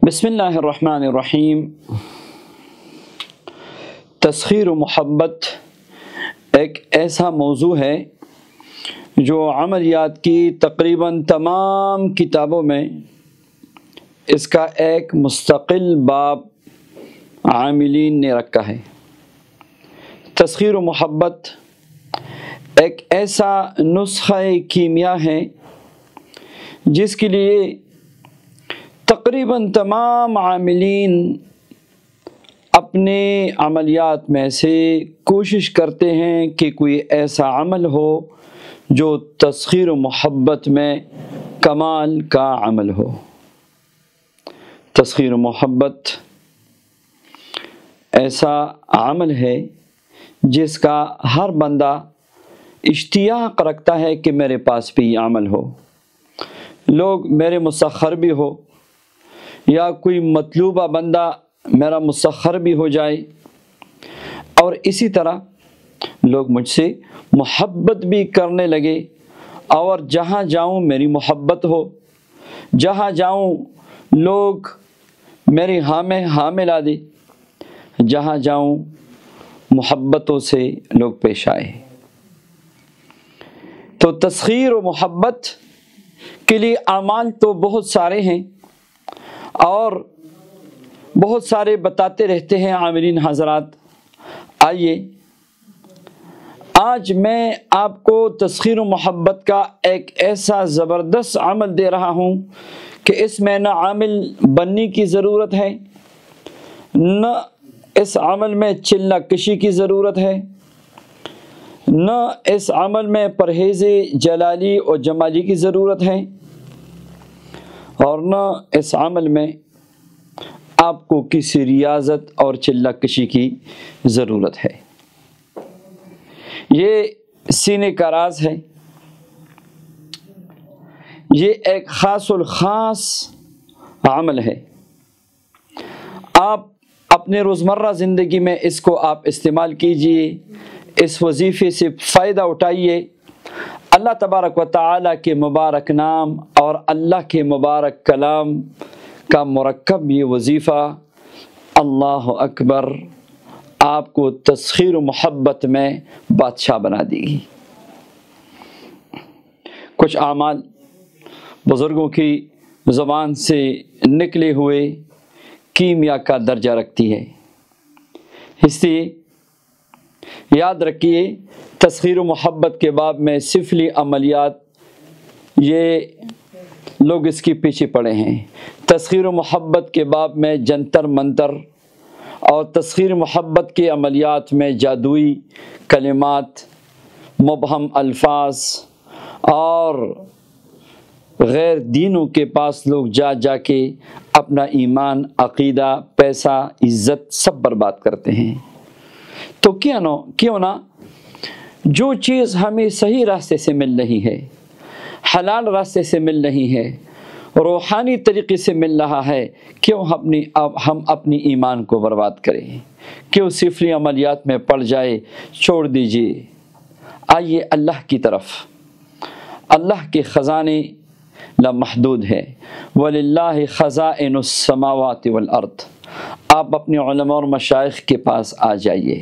بسم اللہ الرحمن الرحیم۔ تسخیر و محبت ایک ایسا موضوع ہے جو عملیات کی تقریباً تمام کتابوں میں اس کا ایک مستقل باب عاملین نے رکھا ہے۔ تسخیر و محبت ایک ایسا نسخہ کیمیا ہے جس کے لیے تقریباً تمام عاملین اپنے عملیات میں سے کوشش کرتے ہیں کہ کوئی ایسا عمل ہو جو تسخیر و محبت میں کمال کا عمل ہو۔ تسخیر و محبت ایسا عمل ہے جس کا ہر بندہ اشتیاق رکھتا ہے کہ میرے پاس بھی یہ عمل ہو، لوگ میرے مسخر بھی ہو، یا کوئی مطلوبہ بندہ میرا مسخر بھی ہو جائے، اور اسی طرح لوگ مجھ سے محبت بھی کرنے لگے، اور جہاں جاؤں میری محبت ہو، جہاں جاؤں لوگ میری ہاں میں ہاں ملا دے، جہاں جاؤں محبتوں سے لوگ پیش آئے۔ تو تسخیر و محبت کے لیے اعمال تو بہت سارے ہیں اور بہت سارے بتاتے رہتے ہیں عاملین حضرات۔ آئیے آج میں آپ کو تسخیر و محبت کا ایک ایسا زبردست عمل دے رہا ہوں کہ اس میں نہ عامل بننے کی ضرورت ہے، نہ اس عمل میں چلہ کشی کی ضرورت ہے، نہ اس عمل میں پرہیز جلالی اور جمالی کی ضرورت ہے، اور نہ اس عمل میں آپ کو کسی ریاضت اور چلہ کشی کی ضرورت ہے۔ یہ سینے کا راز ہے، یہ ایک خاص الخاص عمل ہے۔ آپ اپنے روزمرہ زندگی میں اس کو آپ استعمال کیجئے، اس وظیفے سے فائدہ اٹھائیے۔ اللہ تبارک و تعالیٰ کے مبارک نام اور اللہ کے مبارک کلام کا مرکب یہ وظیفہ اللہ اکبر آپ کو تسخیر و محبت میں بادشاہ بنا دے گی۔ کچھ اعمال بزرگوں کی زبان سے نکلے ہوئے کیمیا کا درجہ رکھتی ہے، اس لیے یاد رکھیے تسخیر و محبت کے باب میں سفلی عملیات یہ لوگ اس کے پیچھے پڑے ہیں۔ تسخیر و محبت کے باب میں جنتر منتر اور تسخیر محبت کے عملیات میں جادوئی کلمات، مبہم الفاظ اور غیر دینوں کے پاس لوگ جا جا کے اپنا ایمان، عقیدہ، پیسہ، عزت سب برباد کرتے ہیں۔ تو کیوں نہ جو چیز ہمیں صحیح راستے سے مل رہی ہے، حلال راستے سے مل رہی ہے، روحانی طریقے سے مل رہا ہے، کیوں ہم اپنی ایمان کو برباد کریں؟ کیوں سفلی عملیات میں پڑ جائے؟ چھوڑ دیجئے، آئیے اللہ کی طرف۔ اللہ کے خزانے لامحدود ہے، وَلِلَّهِ خَزَائِنُ السَّمَاوَاتِ وَالْأَرْضِ۔ آپ اپنے علماء اور مشائخ کے پاس آ جائیے،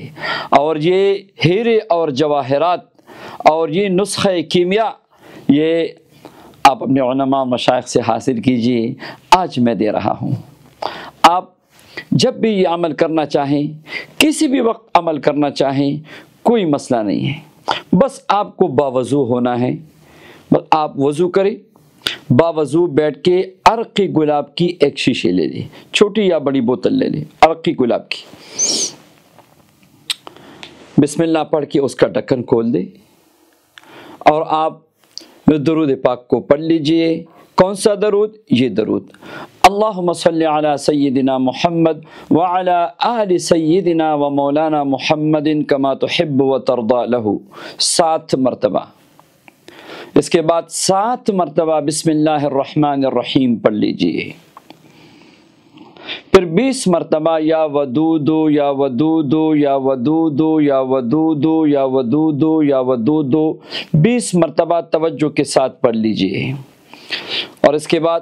اور یہ ہیرے اور جواہرات اور یہ نسخہ کیمیا یہ آپ اپنے علماء مشائخ سے حاصل کیجئے۔ آج میں دے رہا ہوں، آپ جب بھی یہ عمل کرنا چاہیں، کسی بھی وقت عمل کرنا چاہیں، کوئی مسئلہ نہیں ہے، بس آپ کو باوضو ہونا ہے۔ بس آپ وضو کریں، باوضو بیٹھ کے عرق گلاب کی ایک شیشی لے لیں، چھوٹی یا بڑی بوتل لے لیں عرق گلاب کی، بسم اللہ پڑھ کے اس کا ڈھکن کھول دیں، اور آپ درود پاک کو پڑھ لیجئے۔ کون سا درود؟ یہ درود، اللہم صلی علی سیدنا محمد وعلی آل سیدنا و مولانا محمد کما تحب و ترضی لہ، 7 مرتبہ۔ اس کے بعد 7 مرتبہ بسم اللہ الرحمن الرحیم پڑھ لیجئے، پھر 20 مرتبہ یا ودودو یا ودودو یا ودودو یا ودودو یا ودودو یا ودودو 20 مرتبہ توجہ کے ساتھ پڑھ لیجئے، اور اس کے بعد